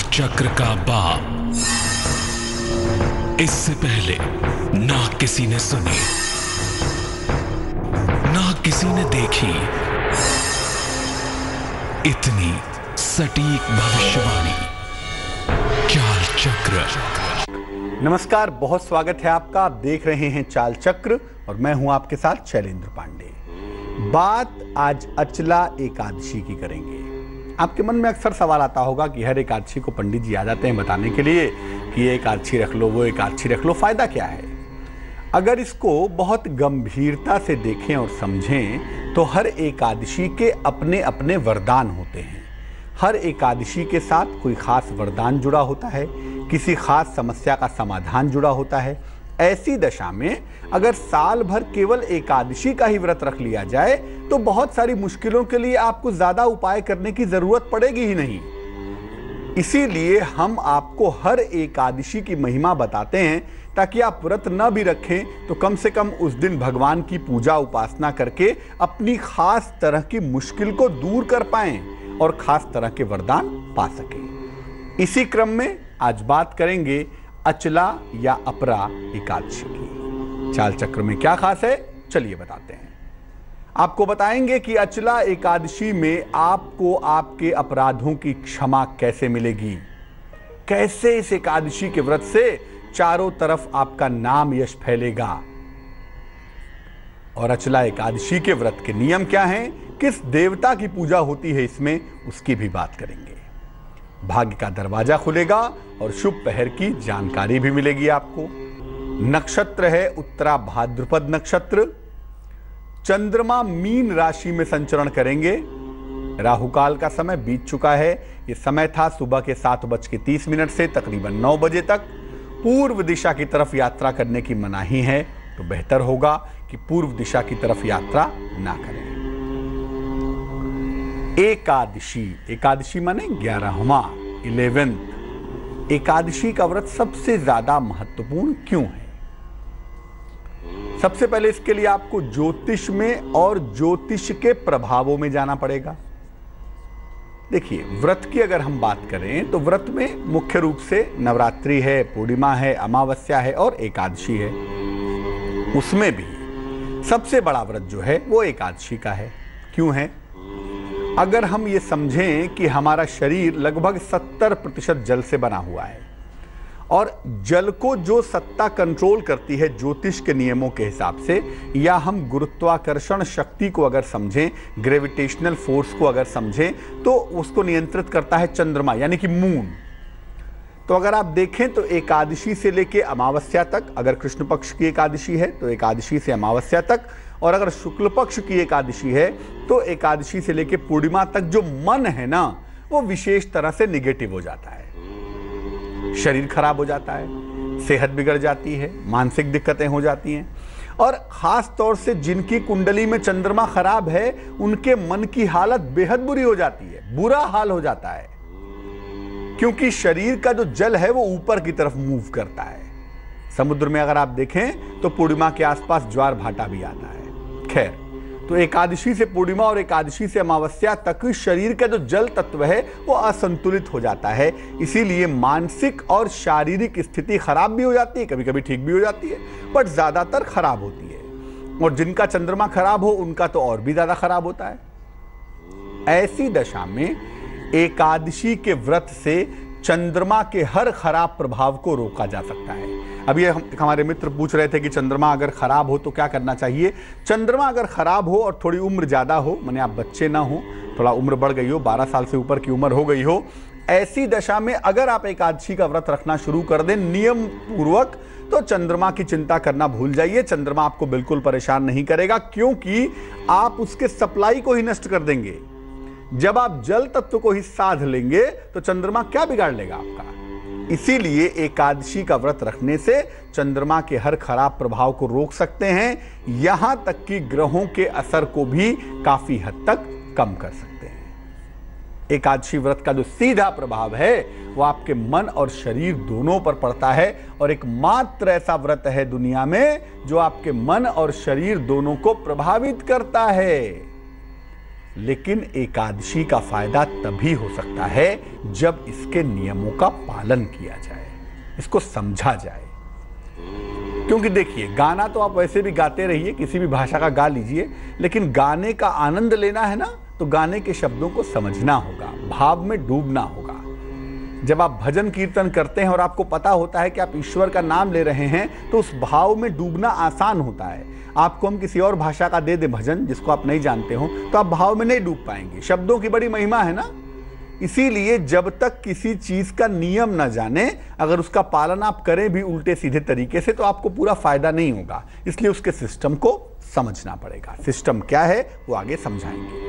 चक्र का बाप इससे पहले ना किसी ने सुनी, ना किसी ने देखी इतनी सटीक भविष्यवाणी। चाल चक्र। नमस्कार, बहुत स्वागत है आपका। आप देख रहे हैं चाल चक्र और मैं हूं आपके साथ शैलेंद्र पांडे। बात आज अचला एकादशी की करेंगे। आपके मन में अक्सर सवाल आता होगा कि हर एकादशी को पंडित जी आ जाते हैं बताने के लिए कि ये एकादशी रख लो, वो एकादशी रख लो, फायदा क्या है? अगर इसको बहुत गंभीरता से देखें और समझें तो हर एकादशी के अपने अपने वरदान होते हैं। हर एकादशी के साथ कोई खास वरदान जुड़ा होता है, किसी खास समस्या का समाधान जुड़ा होता है। ऐसी दशा में अगर साल भर केवल एकादशी का ही व्रत रख लिया जाए तो बहुत सारी मुश्किलों के लिए आपको ज्यादा उपाय करने की जरूरत पड़ेगी ही नहीं। इसीलिए हम आपको हर एकादशी की महिमा बताते हैं ताकि आप व्रत न भी रखें तो कम से कम उस दिन भगवान की पूजा उपासना करके अपनी खास तरह की मुश्किल को दूर कर पाएं और खास तरह के वरदान पा सकें। इसी क्रम में आज बात करेंगे अचला या अपरा एकादशी की। चाल चक्र में क्या खास है, चलिए बताते हैं। आपको बताएंगे कि अचला एकादशी में आपको आपके अपराधों की क्षमा कैसे मिलेगी, कैसे इस एकादशी के व्रत से चारों तरफ आपका नाम यश फैलेगा, और अचला एकादशी के व्रत के नियम क्या हैं, किस देवता की पूजा होती है इसमें, उसकी भी बात करेंगे। भाग्य का दरवाजा खुलेगा और शुभ पहर की जानकारी भी मिलेगी आपको। नक्षत्र है उत्तरा भाद्रपद नक्षत्र। चंद्रमा मीन राशि में संचरण करेंगे। राहुकाल का समय बीत चुका है। यह समय था सुबह के 7:30 से तकरीबन 9 बजे तक। पूर्व दिशा की तरफ यात्रा करने की मनाही है, तो बेहतर होगा कि पूर्व दिशा की तरफ यात्रा ना करें। एकादशी, एकादशी माने 11वां, 11th। एकादशी का व्रत सबसे ज्यादा महत्वपूर्ण क्यों है? सबसे पहले इसके लिए आपको ज्योतिष में और ज्योतिष के प्रभावों में जाना पड़ेगा। देखिए, व्रत की अगर हम बात करें तो व्रत में मुख्य रूप से नवरात्रि है, पूर्णिमा है, अमावस्या है और एकादशी है। उसमें भी सबसे बड़ा व्रत जो है वो एकादशी का है। क्यों है? अगर हम ये समझें कि हमारा शरीर लगभग 70% जल से बना हुआ है और जल को जो सत्ता कंट्रोल करती है ज्योतिष के नियमों के हिसाब से, या हम गुरुत्वाकर्षण शक्ति को अगर समझें, ग्रेविटेशनल फोर्स को अगर समझें, तो उसको नियंत्रित करता है चंद्रमा यानी कि मून। तो अगर आप देखें तो एकादशी से लेके अमावस्या तक, अगर कृष्ण पक्ष की एकादशी है तो एकादशी से अमावस्या तक, और अगर शुक्ल पक्ष की एकादशी है तो एकादशी से लेके पूर्णिमा तक जो मन है ना, वो विशेष तरह से निगेटिव हो जाता है। शरीर खराब हो जाता है, सेहत बिगड़ जाती है, मानसिक दिक्कतें हो जाती हैं। और खास तौर से जिनकी कुंडली में चंद्रमा खराब है उनके मन की हालत बेहद बुरी हो जाती है, बुरा हाल हो जाता है, क्योंकि शरीर का जो जल है वो ऊपर की तरफ मूव करता है। समुद्र में अगर आप देखें तो पूर्णिमा के आसपास ज्वार भाटा भी आता है। खैर, तो एकादशी से पूर्णिमा और एकादशी से अमावस्या तक शरीर का जो जल तत्व है वो असंतुलित हो जाता है। इसीलिए मानसिक और शारीरिक स्थिति खराब भी हो जाती है, कभी कभी ठीक भी हो जाती है, बट ज्यादातर खराब होती है। और जिनका चंद्रमा खराब हो उनका तो और भी ज्यादा खराब होता है। ऐसी दशा में एकादशी के व्रत से चंद्रमा के हर खराब प्रभाव को रोका जा सकता है। अभी हमारे मित्र पूछ रहे थे कि चंद्रमा अगर खराब हो तो क्या करना चाहिए। चंद्रमा अगर खराब हो और थोड़ी उम्र ज्यादा हो, माने आप बच्चे ना हो, थोड़ा उम्र बढ़ गई हो, 12 साल से ऊपर की उम्र हो गई हो, ऐसी दशा में अगर आप एकादशी का व्रत रखना शुरू कर दें नियम पूर्वक, तो चंद्रमा की चिंता करना भूल जाइए। चंद्रमा आपको बिल्कुल परेशान नहीं करेगा, क्योंकि आप उसके सप्लाई को ही नष्ट कर देंगे। जब आप जल तत्व को ही साध लेंगे तो चंद्रमा क्या बिगाड़ लेगा आपका। इसीलिए एकादशी का व्रत रखने से चंद्रमा के हर खराब प्रभाव को रोक सकते हैं, यहां तक कि ग्रहों के असर को भी काफी हद तक कम कर सकते हैं। एकादशी व्रत का जो सीधा प्रभाव है वो आपके मन और शरीर दोनों पर पड़ता है, और एकमात्र ऐसा व्रत है दुनिया में जो आपके मन और शरीर दोनों को प्रभावित करता है। लेकिन एकादशी का फायदा तभी हो सकता है जब इसके नियमों का पालन किया जाए, इसको समझा जाए। क्योंकि देखिए, गाना तो आप वैसे भी गाते रहिए, किसी भी भाषा का गा लीजिए, लेकिन गाने का आनंद लेना है ना, तो गाने के शब्दों को समझना होगा, भाव में डूबना होगा। जब आप भजन कीर्तन करते हैं और आपको पता होता है कि आप ईश्वर का नाम ले रहे हैं, तो उस भाव में डूबना आसान होता है। आपको हम किसी और भाषा का दे दे भजन जिसको आप नहीं जानते हो, तो आप भाव में नहीं डूब पाएंगे। शब्दों की बड़ी महिमा है ना। इसीलिए जब तक किसी चीज का नियम ना जाने, अगर उसका पालन आप करें भी उल्टे सीधे तरीके से, तो आपको पूरा फायदा नहीं होगा। इसलिए उसके सिस्टम को समझना पड़ेगा। सिस्टम क्या है वो आगे समझाएंगे।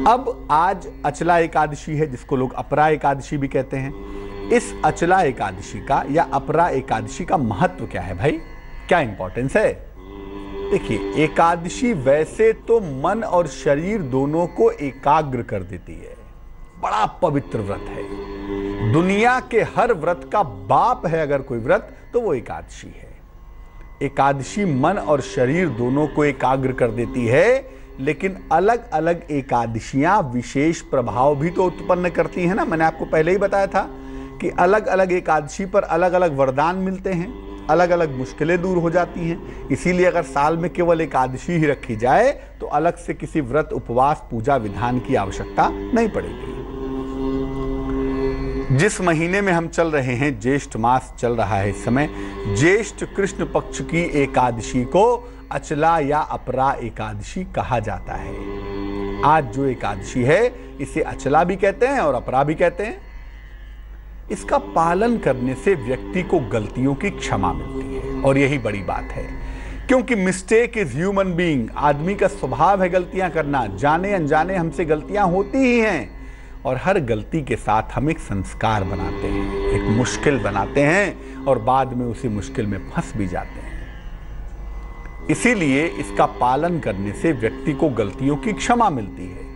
अब आज अचला एकादशी है, जिसको लोग अपरा एकादशी भी कहते हैं। इस अचला एकादशी का या अपरा एकादशी का महत्व क्या है भाई, क्या इंपॉर्टेंस है? देखिए, एकादशी वैसे तो मन और शरीर दोनों को एकाग्र कर देती है। बड़ा पवित्र व्रत है। दुनिया के हर व्रत का बाप है अगर कोई व्रत, तो वो एकादशी है। एकादशी मन और शरीर दोनों को एकाग्र कर देती है, लेकिन अलग अलग एकादशियां विशेष प्रभाव भी तो उत्पन्न करती हैं ना। मैंने आपको पहले ही बताया था कि अलग अलग एकादशी पर अलग अलग वरदान मिलते हैं, अलग अलग मुश्किलें दूर हो जाती हैं। इसीलिए अगर साल में केवल एकादशी ही रखी जाए तो अलग से किसी व्रत, उपवास, पूजा विधान की आवश्यकता नहीं पड़ेगी। जिस महीने में हम चल रहे हैं, ज्येष्ठ मास चल रहा है इस समय, ज्येष्ठ कृष्ण पक्ष की एकादशी को अचला या अपरा एकादशी कहा जाता है। आज जो एकादशी है इसे अचला भी कहते हैं और अपरा भी कहते हैं। इसका पालन करने से व्यक्ति को गलतियों की क्षमा मिलती है, और यही बड़ी बात है। क्योंकि मिस्टेक इज ह्यूमन बीइंग, आदमी का स्वभाव है गलतियां करना। जाने अनजाने हमसे गलतियां होती ही हैं, और हर गलती के साथ हम एक संस्कार बनाते हैं, एक मुश्किल बनाते हैं, और बाद में उसी मुश्किल में फंस भी जाते हैं। इसीलिए इसका पालन करने से व्यक्ति को गलतियों की क्षमा मिलती है।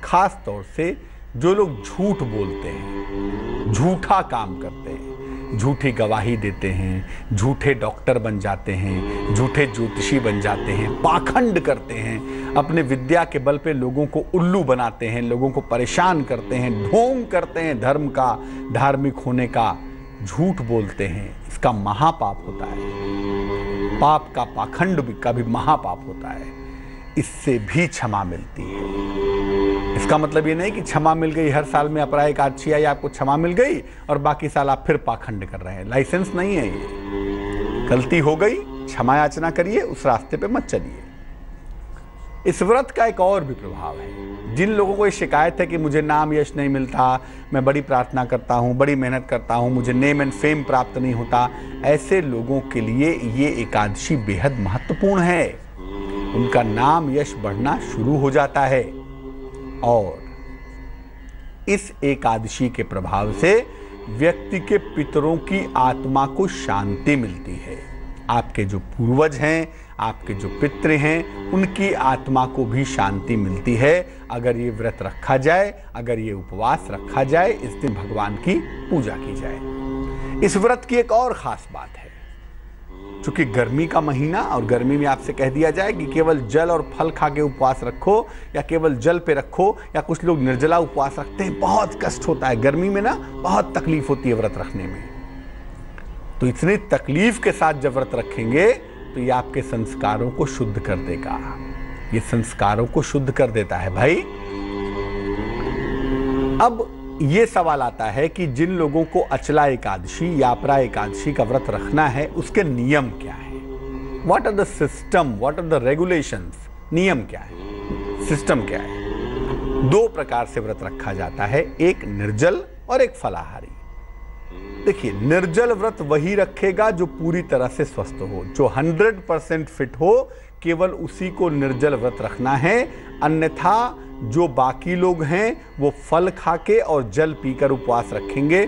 खास तौर से जो लोग झूठ बोलते हैं, झूठा काम करते हैं, झूठी गवाही देते हैं, झूठे डॉक्टर बन जाते हैं, झूठे ज्योतिषी बन जाते हैं, पाखंड करते हैं, अपने विद्या के बल पे लोगों को उल्लू बनाते हैं, लोगों को परेशान करते हैं, ढोंग करते हैं धर्म का, धार्मिक होने का, झूठ बोलते हैं, इसका महापाप होता है। पाप का पाखंड का भी महापाप होता है। इससे भी क्षमा मिलती है। इसका मतलब ये नहीं कि क्षमा मिल गई, हर साल में अपरा एकादशी आई आपको क्षमा मिल गई और बाकी साल आप फिर पाखंड कर रहे हैं। लाइसेंस नहीं है ये। गलती हो गई, क्षमा याचना करिए, उस रास्ते पे मत चलिए। इस व्रत का एक और भी प्रभाव है। जिन लोगों को ये शिकायत है कि मुझे नाम यश नहीं मिलता, मैं बड़ी प्रार्थना करता हूँ, बड़ी मेहनत करता हूँ, मुझे नेम एंड फेम प्राप्त नहीं होता, ऐसे लोगों के लिए ये एकादशी बेहद महत्वपूर्ण है। उनका नाम यश बढ़ना शुरू हो जाता है, और इस एकादशी के प्रभाव से व्यक्ति के पितरों की आत्मा को शांति मिलती है। आपके जो पूर्वज हैं, आपके जो पितृ हैं, उनकी आत्मा को भी शांति मिलती है अगर ये व्रत रखा जाए, अगर ये उपवास रखा जाए, इस दिन भगवान की पूजा की जाए। इस व्रत की एक और खास बात है, चूंकि गर्मी का महीना, और गर्मी में आपसे कह दिया जाए कि केवल जल और फल खा के उपवास रखो, या केवल जल पे रखो, या कुछ लोग निर्जला उपवास रखते हैं। बहुत कष्ट होता है गर्मी में ना, बहुत तकलीफ होती है व्रत रखने में। तो इतनी तकलीफ के साथ जब व्रत रखेंगे तो ये आपके संस्कारों को शुद्ध कर देगा। ये संस्कारों को शुद्ध कर देता है भाई। अब ये सवाल आता है कि जिन लोगों को अचला एकादशी या अपरा एकादशी का व्रत रखना है, उसके नियम क्या है? What are the system, what are the regulations? नियम क्या है, सिस्टम क्या है? दो प्रकार से व्रत रखा जाता है, एक निर्जल और एक फलाहारी। देखिए, निर्जल व्रत वही रखेगा जो पूरी तरह से स्वस्थ हो, जो 100% फिट हो, केवल उसी को निर्जल व्रत रखना है। अन्यथा जो बाकी लोग हैं वो फल खाके और जल पीकर उपवास रखेंगे।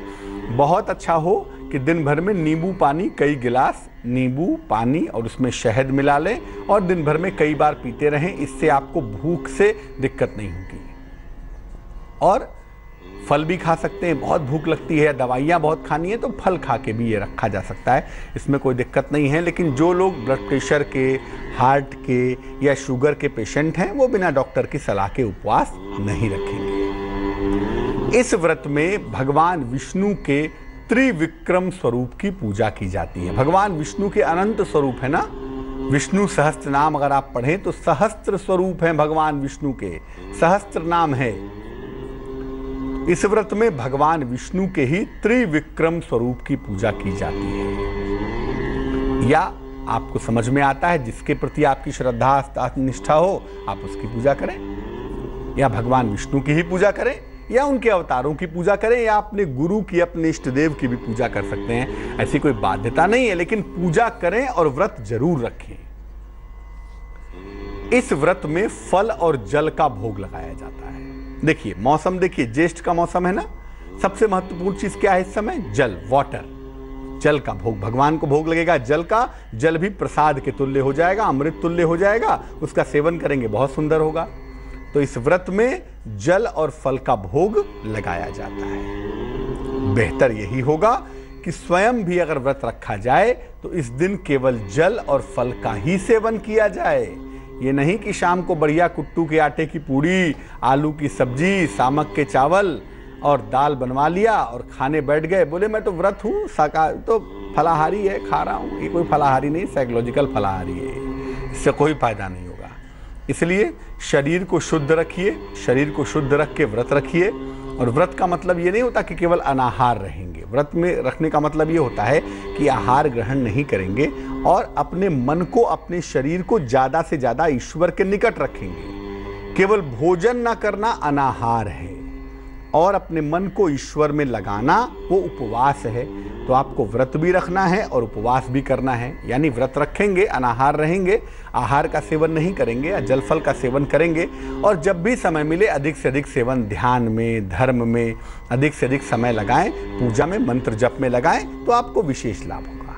बहुत अच्छा हो कि दिन भर में नींबू पानी, कई गिलास नींबू पानी और उसमें शहद मिला लें और दिन भर में कई बार पीते रहें। इससे आपको भूख से दिक्कत नहीं होगी। और फल भी खा सकते हैं, बहुत भूख लगती है, दवाइयाँ बहुत खानी है तो फल खा के भी ये रखा जा सकता है, इसमें कोई दिक्कत नहीं है। लेकिन जो लोग ब्लड प्रेशर के, हार्ट के या शुगर के पेशेंट हैं वो बिना डॉक्टर की सलाह के उपवास नहीं रखेंगे। इस व्रत में भगवान विष्णु के त्रिविक्रम स्वरूप की पूजा की जाती है। भगवान विष्णु के अनंत स्वरूप है ना, विष्णु सहस्त्र नाम अगर आप पढ़ें तो सहस्त्र स्वरूप है भगवान विष्णु के, सहस्त्र नाम है। इस व्रत में भगवान विष्णु के ही त्रिविक्रम स्वरूप की पूजा की जाती है। या आपको समझ में आता है, जिसके प्रति आपकी श्रद्धा निष्ठा हो आप उसकी पूजा करें, या भगवान विष्णु की ही पूजा करें, या उनके अवतारों की पूजा करें, या अपने गुरु की, अपने इष्ट देव की भी पूजा कर सकते हैं। ऐसी कोई बाध्यता नहीं है, लेकिन पूजा करें और व्रत जरूर रखें। इस व्रत में फल और जल का भोग लगाया जाता है। देखिए मौसम, देखिए ज्येष्ठ का मौसम है ना, सबसे महत्वपूर्ण चीज क्या है इस समय? जल, वाटर, जल का भोग भगवान को भोग लगेगा। जल का, जल भी प्रसाद के तुल्य हो जाएगा, अमृत तुल्य हो जाएगा, उसका सेवन करेंगे बहुत सुंदर होगा। तो इस व्रत में जल और फल का भोग लगाया जाता है। बेहतर यही होगा कि स्वयं भी अगर व्रत रखा जाए तो इस दिन केवल जल और फल का ही सेवन किया जाए। ये नहीं कि शाम को बढ़िया कुट्टू के आटे की पूड़ी, आलू की सब्जी, सामक के चावल और दाल बनवा लिया और खाने बैठ गए, बोले मैं तो व्रत हूँ, शाकाहारी तो फलाहारी है, खा रहा हूँ। ये कोई फलाहारी नहीं, साइकोलॉजिकल फलाहारी है, इससे कोई फायदा नहीं होगा। इसलिए शरीर को शुद्ध रखिए, शरीर को शुद्ध रख के व्रत रखिए। और व्रत का मतलब ये नहीं होता कि केवल अनाहार रहेंगे। व्रत में रखने का मतलब ये होता है कि आहार ग्रहण नहीं करेंगे और अपने मन को, अपने शरीर को ज़्यादा से ज़्यादा ईश्वर के निकट रखेंगे। केवल भोजन ना करना अनाहार है, और अपने मन को ईश्वर में लगाना वो उपवास है। तो आपको व्रत भी रखना है और उपवास भी करना है। यानी व्रत रखेंगे, अनाहार रहेंगे, आहार का सेवन नहीं करेंगे या जल फल का सेवन करेंगे, और जब भी समय मिले अधिक से अधिक सेवन ध्यान में, धर्म में अधिक से अधिक समय लगाएं, पूजा में, मंत्र जप में लगाएं, तो आपको विशेष लाभ होगा।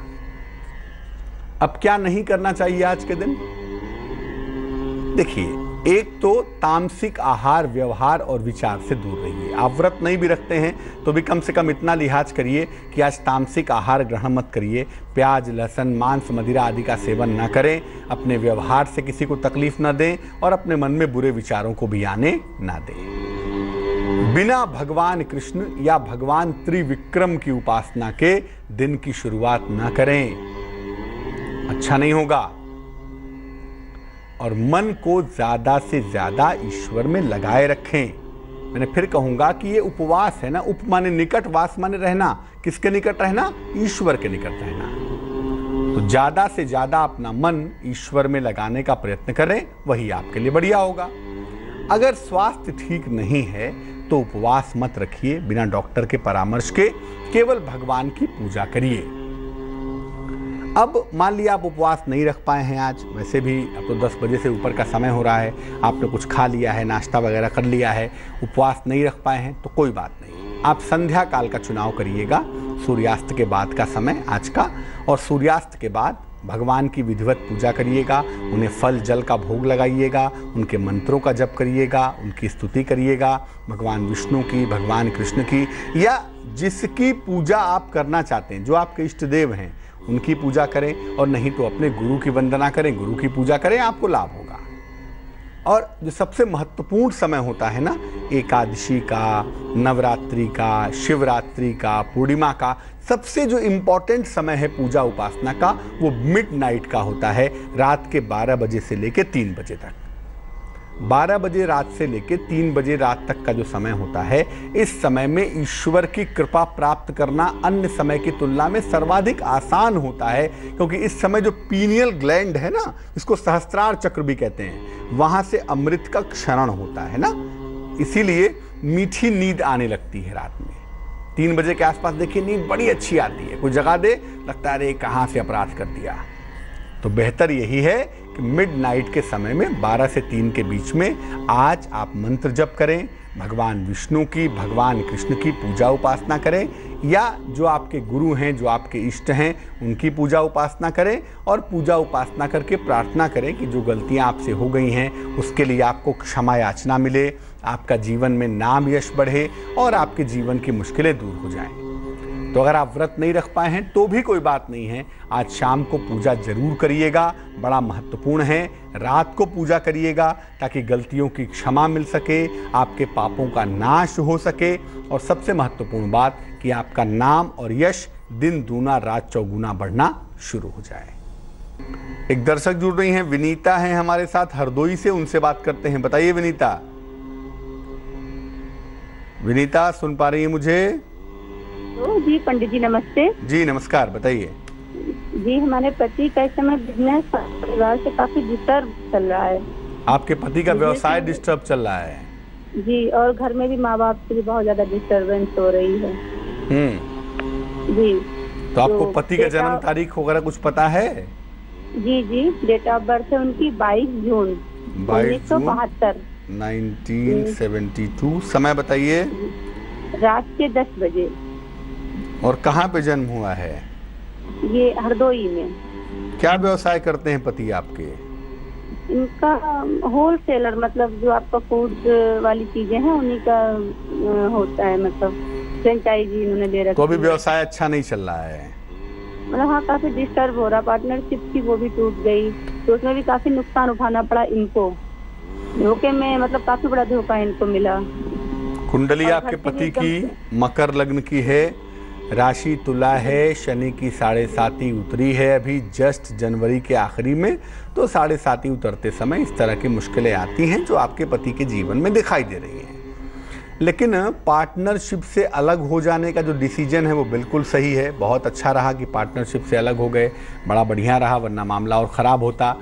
अब क्या नहीं करना चाहिए आज के दिन? देखिए, एक तो तामसिक आहार, व्यवहार और विचार से दूर रहिए। आप व्रत नहीं भी रखते हैं तो भी कम से कम इतना लिहाज करिए कि आज तामसिक आहार ग्रहण मत करिए। प्याज, लहसुन, मांस, मदिरा आदि का सेवन ना करें, अपने व्यवहार से किसी को तकलीफ ना दें और अपने मन में बुरे विचारों को भी आने ना दें। बिना भगवान कृष्ण या भगवान त्रिविक्रम की उपासना के दिन की शुरुआत ना करें, अच्छा नहीं होगा। और मन को ज्यादा से ज्यादा ईश्वर में लगाए रखें। मैंने फिर कहूंगा कि ये उपवास है ना, उप माने निकट, वास माने रहना। किसके निकट रहना? ईश्वर के निकट रहना। तो ज्यादा से ज्यादा अपना मन ईश्वर में लगाने का प्रयत्न करें, वही आपके लिए बढ़िया होगा। अगर स्वास्थ्य ठीक नहीं है तो उपवास मत रखिए, बिना डॉक्टर के परामर्श के केवल भगवान की पूजा करिए। अब मान लिया आप उपवास नहीं रख पाए हैं आज, वैसे भी अब तो 10 बजे से ऊपर का समय हो रहा है, आपने कुछ खा लिया है, नाश्ता वगैरह कर लिया है, उपवास नहीं रख पाए हैं तो कोई बात नहीं, आप संध्या काल का चुनाव करिएगा, सूर्यास्त के बाद का समय आज का, और सूर्यास्त के बाद भगवान की विधिवत पूजा करिएगा, उन्हें फल जल का भोग लगाइएगा, उनके मंत्रों का जप करिएगा, उनकी स्तुति करिएगा, भगवान विष्णु की, भगवान कृष्ण की, या जिसकी पूजा आप करना चाहते हैं, जो आपके इष्ट देव हैं उनकी पूजा करें, और नहीं तो अपने गुरु की वंदना करें, गुरु की पूजा करें, आपको लाभ होगा। और जो सबसे महत्वपूर्ण समय होता है ना, एकादशी का, नवरात्रि का, शिवरात्रि का, पूर्णिमा का, सबसे जो इम्पोर्टेंट समय है पूजा उपासना का, वो मिडनाइट का होता है, रात के 12 बजे से लेकर 3 बजे तक। 12 बजे रात से लेकर 3 बजे रात तक का जो समय होता है, इस समय में ईश्वर की कृपा प्राप्त करना अन्य समय की तुलना में सर्वाधिक आसान होता है, क्योंकि इस समय जो पीनियल ग्लैंड है ना, इसको सहस्त्रार चक्र भी कहते हैं, वहां से अमृत का क्षरण होता है ना, इसीलिए मीठी नींद आने लगती है रात में। 3 बजे के आसपास देखिए नींद बड़ी अच्छी आती है, कोई जगा दे, लगता है अरे कहाँ से अपराध कर दिया। तो बेहतर यही है कि मिडनाइट के समय में 12 से 3 के बीच में आज आप मंत्र जप करें, भगवान विष्णु की, भगवान कृष्ण की पूजा उपासना करें, या जो आपके गुरु हैं, जो आपके इष्ट हैं, उनकी पूजा उपासना करें, और पूजा उपासना करके प्रार्थना करें कि जो गलतियां आपसे हो गई हैं उसके लिए आपको क्षमा याचना मिले, आपका जीवन में नाम यश बढ़े और आपके जीवन की मुश्किलें दूर हो जाएं। तो अगर आप व्रत नहीं रख पाए हैं तो भी कोई बात नहीं है, आज शाम को पूजा जरूर करिएगा, बड़ा महत्वपूर्ण है। रात को पूजा करिएगा ताकि गलतियों की क्षमा मिल सके, आपके पापों का नाश हो सके और सबसे महत्वपूर्ण बात कि आपका नाम और यश दिन दूना रात चौगुना बढ़ना शुरू हो जाए। एक दर्शक जुड़ रही हैं, विनीता हैं हमारे साथ हरदोई से, उनसे बात करते हैं। बताइए विनीता। विनीता सुन पा रही है मुझे? जी पंडित जी नमस्ते। जी नमस्कार, बताइए। जी हमारे पति का इस समय बिजनेस परिवार से काफी डिस्टर्ब चल रहा है। आपके पति का व्यवसाय डिस्टर्ब चल रहा है? जी, और घर में भी माँ बाप से भी बहुत ज्यादा डिस्टर्बेंस हो रही है। जी। तो आपको पति का जन्म तारीख वगैरह कुछ पता है? जी जी, डेट ऑफ बर्थ है उनकी 22 जून 1972। 1972। समय बताइए। रात के 10 बजे। और कहाँ पे जन्म हुआ है? ये हरदोई में। क्या व्यवसाय करते हैं पति आपके? इनका होलसेलर, मतलब जो आपका फूड वाली चीजें हैं उन्हीं का होता है, मतलब फ्रेंचाइजी इन्होंने दे रखी। तो अभी व्यवसाय अच्छा नहीं चल रहा है? मतलब हाँ, काफी डिस्टर्ब हो रहा। पार्टनरशिप थी वो भी टूट गई, तो उसमें भी काफी नुकसान उठाना पड़ा इनको। धोखे में मतलब काफी बड़ा धोखा इनको मिला। कुंडली आपके पति की मकर लग्न की है, राशि तुला है, शनि की 7.5 उतरी है अभी जस्ट जनवरी के आखिरी में। तो 7.5 उतरते समय इस तरह की मुश्किलें आती हैं जो आपके पति के जीवन में दिखाई दे रही हैं। लेकिन पार्टनरशिप से अलग हो जाने का जो डिसीजन है वो बिल्कुल सही है। बहुत अच्छा रहा कि पार्टनरशिप से अलग हो गए, बड़ा बढ़िया रहा, वरना मामला और ख़राब होता।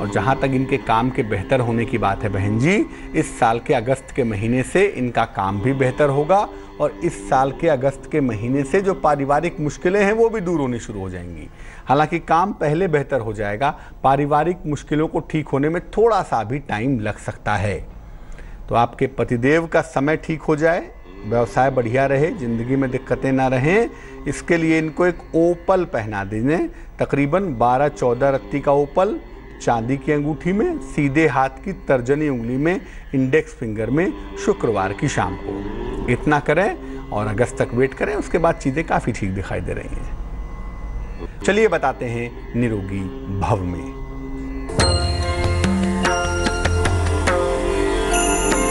और जहाँ तक इनके काम के बेहतर होने की बात है बहन जी, इस साल के अगस्त के महीने से इनका काम भी बेहतर होगा और इस साल के अगस्त के महीने से जो पारिवारिक मुश्किलें हैं वो भी दूर होनी शुरू हो जाएंगी। हालांकि काम पहले बेहतर हो जाएगा, पारिवारिक मुश्किलों को ठीक होने में थोड़ा सा भी टाइम लग सकता है। तो आपके पतिदेव का समय ठीक हो जाए, व्यवसाय बढ़िया रहे, जिंदगी में दिक्कतें ना रहें, इसके लिए इनको एक ओपल पहना दें। तकरीबन 12-14 रत्ती का ओपल चांदी की अंगूठी में, सीधे हाथ की तर्जनी उंगली में, इंडेक्स फिंगर में, शुक्रवार की शाम को। इतना करें और अगस्त तक वेट करें, उसके बाद चीजें काफी ठीक दिखाई दे रही हैं। चलिए बताते हैं निरोगी भव में।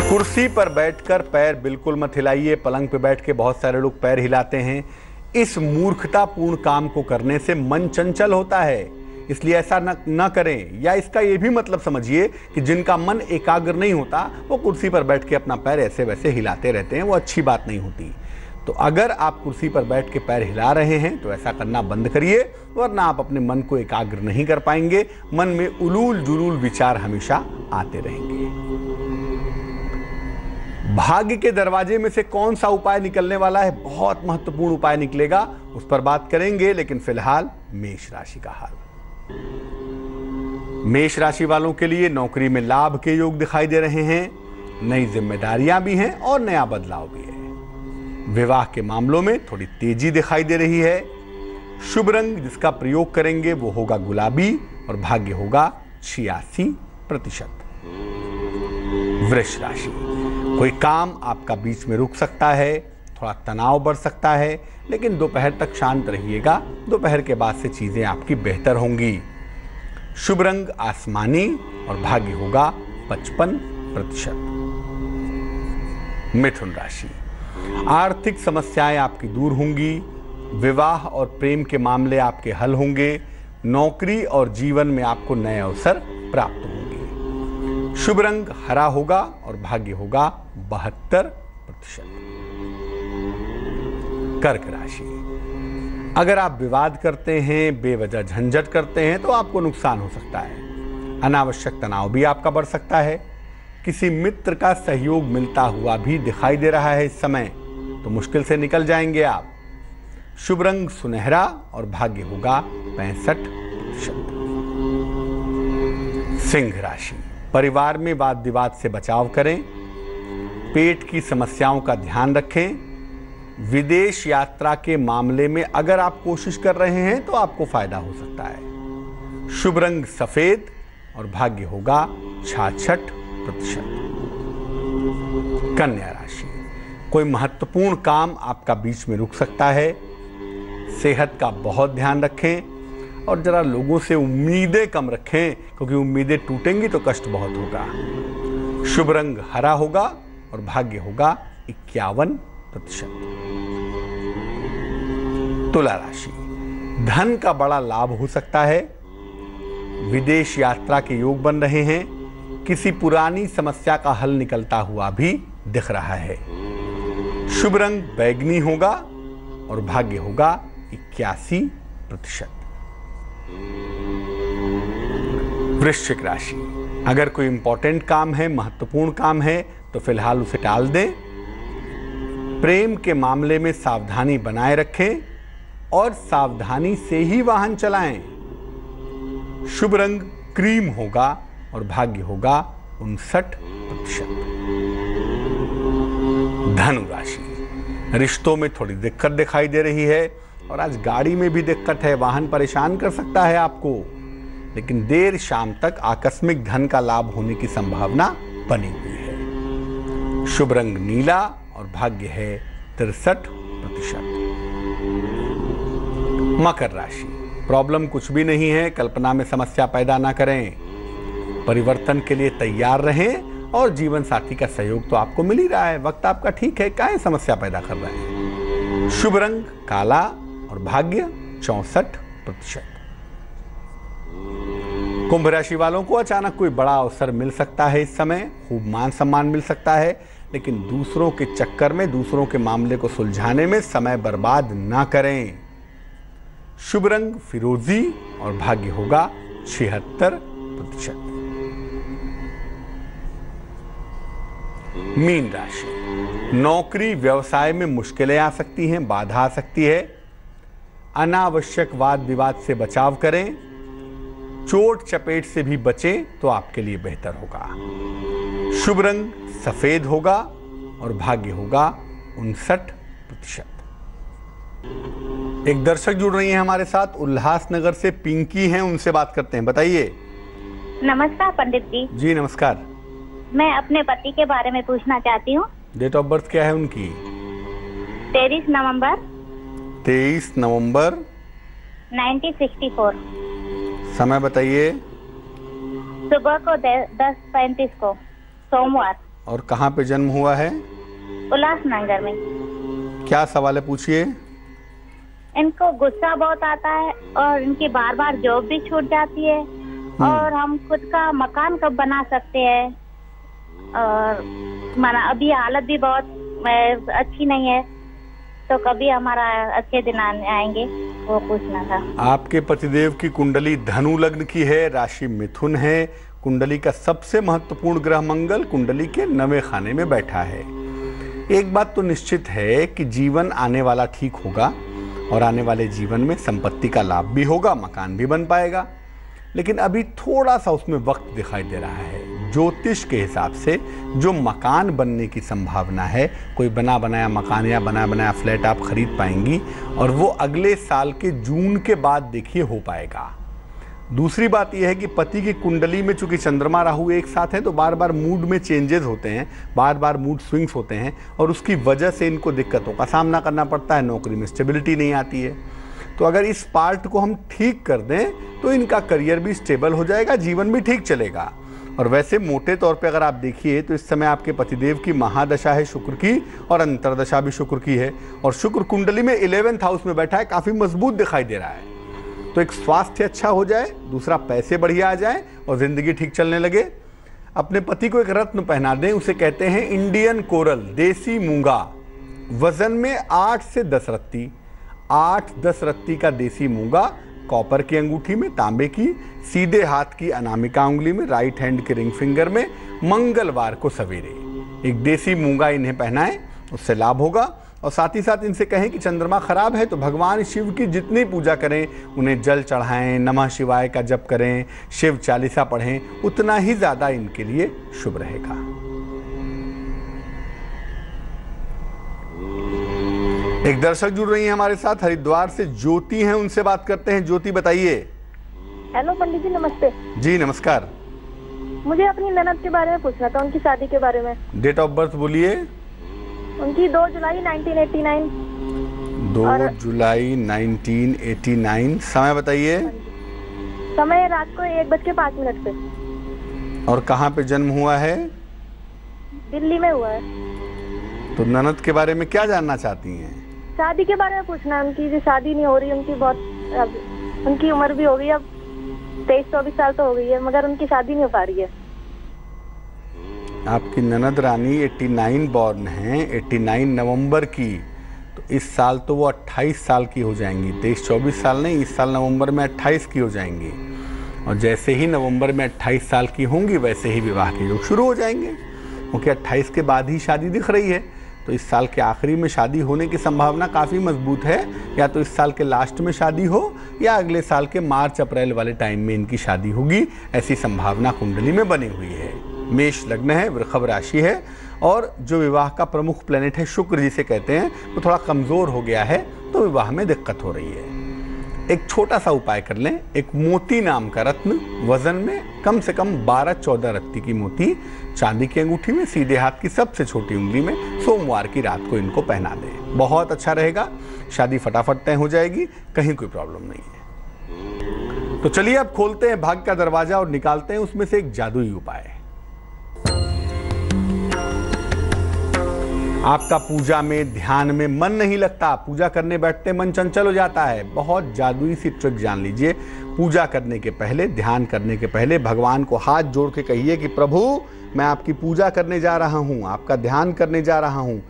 कुर्सी पर बैठकर पैर बिल्कुल मत हिलाइए। पलंग पर बैठ के बहुत सारे लोग पैर हिलाते हैं। इस मूर्खतापूर्ण काम को करने से मन चंचल होता है, इसलिए ऐसा न करें। या इसका ये भी मतलब समझिए कि जिनका मन एकाग्र नहीं होता वो कुर्सी पर बैठ के अपना पैर ऐसे वैसे हिलाते रहते हैं, वो अच्छी बात नहीं होती। तो अगर आप कुर्सी पर बैठ के पैर हिला रहे हैं तो ऐसा करना बंद करिए, वरना आप अपने मन को एकाग्र नहीं कर पाएंगे। मन में उलूल जुलूल विचार हमेशा आते रहेंगे। भाग्य के दरवाजे में से कौन सा उपाय निकलने वाला है? बहुत महत्वपूर्ण उपाय निकलेगा, उस पर बात करेंगे। लेकिन फिलहाल मेष राशि का हाल। मेष राशि वालों के लिए नौकरी में लाभ के योग दिखाई दे रहे हैं, नई जिम्मेदारियां भी हैं और नया बदलाव भी है। विवाह के मामलों में थोड़ी तेजी दिखाई दे रही है। शुभ रंग जिसका प्रयोग करेंगे वो होगा गुलाबी और भाग्य होगा 86%। वृष राशि, कोई काम आपका बीच में रुक सकता है, थोड़ा तनाव बढ़ सकता है, लेकिन दोपहर तक शांत रहिएगा। दोपहर के बाद से चीजें आपकी बेहतर होंगी। शुभ रंग आसमानी और भाग्य होगा 55%। मिथुन राशि, आर्थिक समस्याएं आपकी दूर होंगी। विवाह और प्रेम के मामले आपके हल होंगे। नौकरी और जीवन में आपको नए अवसर प्राप्त होंगे। शुभ रंग हरा होगा और भाग्य होगा 72%। कर्क राशि, अगर आप विवाद करते हैं, बेवजह झंझट करते हैं तो आपको नुकसान हो सकता है। अनावश्यक तनाव भी आपका बढ़ सकता है। किसी मित्र का सहयोग मिलता हुआ भी दिखाई दे रहा है इस समय, तो मुश्किल से निकल जाएंगे आप। शुभ रंग सुनहरा और भाग्य होगा 65%। सिंह राशि, परिवार में वाद विवाद से बचाव करें। पेट की समस्याओं का ध्यान रखें। विदेश यात्रा के मामले में अगर आप कोशिश कर रहे हैं तो आपको फायदा हो सकता है। शुभ रंग सफेद और भाग्य होगा 66%। कन्या राशि, कोई महत्वपूर्ण काम आपका बीच में रुक सकता है। सेहत का बहुत ध्यान रखें और जरा लोगों से उम्मीदें कम रखें, क्योंकि उम्मीदें टूटेंगी तो कष्ट बहुत होगा। शुभ रंग हरा होगा और भाग्य होगा 51%। तुला राशि, धन का बड़ा लाभ हो सकता है। विदेश यात्रा के योग बन रहे हैं। किसी पुरानी समस्या का हल निकलता हुआ भी दिख रहा है। शुभ रंग बैगनी होगा और भाग्य होगा 81%। वृश्चिक राशि, अगर कोई इंपॉर्टेंट काम है, महत्वपूर्ण काम है, तो फिलहाल उसे टाल दें। प्रेम के मामले में सावधानी बनाए रखें और सावधानी से ही वाहन चलाएं। शुभ रंग क्रीम होगा और भाग्य होगा 59%। धनु राशि, रिश्तों में थोड़ी दिक्कत दिखाई दे रही है और आज गाड़ी में भी दिक्कत है। वाहन परेशान कर सकता है आपको, लेकिन देर शाम तक आकस्मिक धन का लाभ होने की संभावना बनी हुई है। शुभ रंग नीला और भाग्य है 63%। मकर राशि, प्रॉब्लम कुछ भी नहीं है। कल्पना में समस्या पैदा ना करें। परिवर्तन के लिए तैयार रहें और जीवन साथी का सहयोग तो आपको मिल ही रहा है। वक्त आपका ठीक है, काहे समस्या पैदा कर रहे हैं। शुभ रंग काला और भाग्य 64%। कुंभ राशि वालों को अचानक कोई बड़ा अवसर मिल सकता है। इस समय खूब मान सम्मान मिल सकता है, लेकिन दूसरों के चक्कर में, दूसरों के मामले को सुलझाने में समय बर्बाद ना करें। शुभ रंग फिरोजी और भाग्य होगा 76%। मीन राशि, नौकरी व्यवसाय में मुश्किलें आ सकती हैं, बाधा आ सकती है। अनावश्यक वाद विवाद से बचाव करें। चोट चपेट से भी बचें तो आपके लिए बेहतर होगा। शुभ रंग सफेद होगा और भाग्य होगा 59%। एक दर्शक जुड़ रही हैं हमारे साथ, उल्लासनगर से पिंकी हैं, उनसे बात करते हैं। बताइए। नमस्कार पंडित जी। जी नमस्कार। मैं अपने पति के बारे में पूछना चाहती हूँ। डेट ऑफ बर्थ क्या है उनकी? 23 नवंबर 1964। समय बताइए। सुबह को 10:35 को, सोमवार। और कहाँ पे जन्म हुआ है? उल्लासनगर में। क्या सवाल है, पूछिए। इनको गुस्सा बहुत आता है और इनकी बार बार जॉब भी छूट जाती है, और हम खुद का मकान कब बना सकते हैं, और माना अभी हालत भी बहुत अच्छी नहीं है, तो कभी हमारा अच्छे दिन आएंगे, वो पूछना था। आपके पतिदेव की कुंडली धनु लग्न की है, राशि मिथुन है। कुंडली का सबसे महत्वपूर्ण ग्रह मंगल कुंडली के 9वें खाने में बैठा है। एक बात तो निश्चित है कि जीवन आने वाला ठीक होगा और आने वाले जीवन में संपत्ति का लाभ भी होगा, मकान भी बन पाएगा, लेकिन अभी थोड़ा सा उसमें वक्त दिखाई दे रहा है। ज्योतिष के हिसाब से जो मकान बनने की संभावना है, कोई बना बनाया मकान या बना बनाया फ्लैट आप खरीद पाएंगी, और वो अगले साल के जून के बाद देखिए हो पाएगा। दूसरी बात यह है कि पति की कुंडली में चूंकि चंद्रमा राहु एक साथ हैं, तो बार बार मूड में चेंजेस होते हैं, बार बार मूड स्विंग्स होते हैं, और उसकी वजह से इनको दिक्कतों का सामना करना पड़ता है। नौकरी में स्टेबिलिटी नहीं आती है। तो अगर इस पार्ट को हम ठीक कर दें तो इनका करियर भी स्टेबल हो जाएगा, जीवन भी ठीक चलेगा। और वैसे मोटे तौर पे अगर आप देखिए तो इस समय आपके पतिदेव की महादशा है शुक्र की, और अंतरदशा भी शुक्र की है, और शुक्र कुंडली में 11th हाउस में बैठा है, काफ़ी मजबूत दिखाई दे रहा है। तो एक स्वास्थ्य अच्छा हो जाए, दूसरा पैसे बढ़िया आ जाए और ज़िंदगी ठीक चलने लगे। अपने पति को एक रत्न पहना दें, उसे कहते हैं इंडियन कोरल, देसी मूंगा। वजन में 8 से 10 रत्ती, 8-10 रत्ती का देसी मूंगा कॉपर की अंगूठी में, तांबे की, सीधे हाथ की अनामिका उंगली में, राइट हैंड के रिंग फिंगर में, मंगलवार को सवेरे एक देसी मूंगा इन्हें पहनाएं, उससे लाभ होगा। और साथ ही साथ इनसे कहें कि चंद्रमा खराब है तो भगवान शिव की जितनी पूजा करें, उन्हें जल चढ़ाएं, नमः शिवाय का जप करें, शिव चालीसा पढ़ें, उतना ही ज़्यादा इनके लिए शुभ रहेगा। एक दर्शक जुड़ रही हैं हमारे साथ, हरिद्वार से ज्योति हैं, उनसे बात करते हैं। ज्योति बताइए। हेलो पंडित जी, नमस्ते। जी नमस्कार। मुझे अपनी ननद के बारे में पूछना था, उनकी शादी के बारे में। डेट ऑफ बर्थ बोलिए। उनकी 2 जुलाई 1989। 2 जुलाई 1989। समय बताइए। समय रात को 1:05 पे। और कहाँ पे जन्म हुआ है? दिल्ली में हुआ है। तो ननद के बारे में क्या जानना चाहती हैं? शादी के बारे में पूछना है। उनकी जो शादी नहीं हो रही, उनकी बहुत उनकी उम्र भी हो गई, अब 23-24 साल तो हो गई है, मगर उनकी शादी नहीं हो पा रही है। आपकी ननद रानी 89 बॉर्न है, 89 नवंबर की, तो इस साल तो वो 28 साल की हो जाएंगी। 23-24 साल नहीं, इस साल नवंबर में 28 की हो जाएंगी। और जैसे ही नवंबर में 28 साल की होंगी वैसे ही विवाह के योग शुरू हो जाएंगे, क्योंकि 28 के बाद ही शादी दिख रही है। तो इस साल के आखिरी में शादी होने की संभावना काफ़ी मजबूत है। या तो इस साल के लास्ट में शादी हो या अगले साल के मार्च-अप्रैल वाले टाइम में इनकी शादी होगी, ऐसी संभावना कुंडली में बनी हुई है। मेष लग्न है, वृषभ राशि है, और जो विवाह का प्रमुख प्लेनेट है शुक्र जिसे कहते हैं, वो थोड़ा कमज़ोर हो गया है, तो विवाह में दिक्कत हो रही है। एक छोटा सा उपाय कर लें। एक मोती नाम का रत्न, वजन में कम से कम 12-14 रत्ती की मोती, चांदी की अंगूठी में, सीधे हाथ की सबसे छोटी उंगली में, सोमवार की रात को इनको पहना दें। बहुत अच्छा रहेगा, शादी फटाफट तय हो जाएगी, कहीं कोई प्रॉब्लम नहीं है। तो चलिए अब खोलते हैं भाग्य का दरवाजा और निकालते हैं उसमें से एक जादुई उपाय। आपका पूजा में, ध्यान में मन नहीं लगता, पूजा करने बैठते मन चंचल हो जाता है। बहुत जादुई सी ट्रिक जान लीजिए। पूजा करने के पहले, ध्यान करने के पहले भगवान को हाथ जोड़ के कहिए कि प्रभु मैं आपकी पूजा करने जा रहा हूँ, आपका ध्यान करने जा रहा हूँ,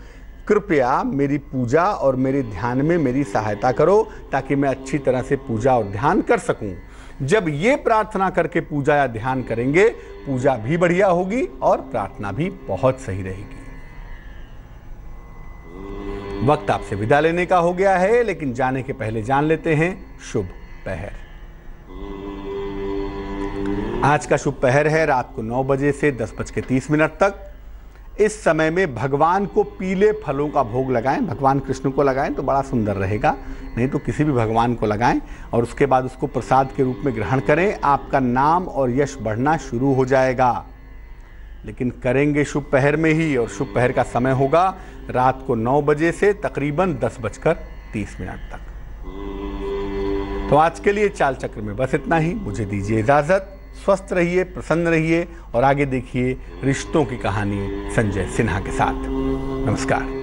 कृपया मेरी पूजा और मेरे ध्यान में मेरी सहायता करो ताकि मैं अच्छी तरह से पूजा और ध्यान कर सकूं। जब ये प्रार्थना करके पूजा या ध्यान करेंगे, पूजा भी बढ़िया होगी और प्रार्थना भी बहुत सही रहेगी। वक्त आपसे विदा लेने का हो गया है, लेकिन जाने के पहले जान लेते हैं शुभ पहर। आज का शुभ पहर है रात को 9 बजे से 10:30 तक। इस समय में भगवान को पीले फलों का भोग लगाएं। भगवान कृष्ण को लगाएं तो बड़ा सुंदर रहेगा, नहीं तो किसी भी भगवान को लगाएं और उसके बाद उसको प्रसाद के रूप में ग्रहण करें। आपका नाम और यश बढ़ना शुरू हो जाएगा। लेकिन करेंगे शुभ पहर में ही, और शुभ पहर का समय होगा रात को 9 बजे से तकरीबन 10:30 तक। तो आज के लिए चाल चक्र में बस इतना ही। मुझे दीजिए इजाजत। स्वस्थ रहिए, प्रसन्न रहिए और आगे देखिए रिश्तों की कहानी संजय सिन्हा के साथ। नमस्कार।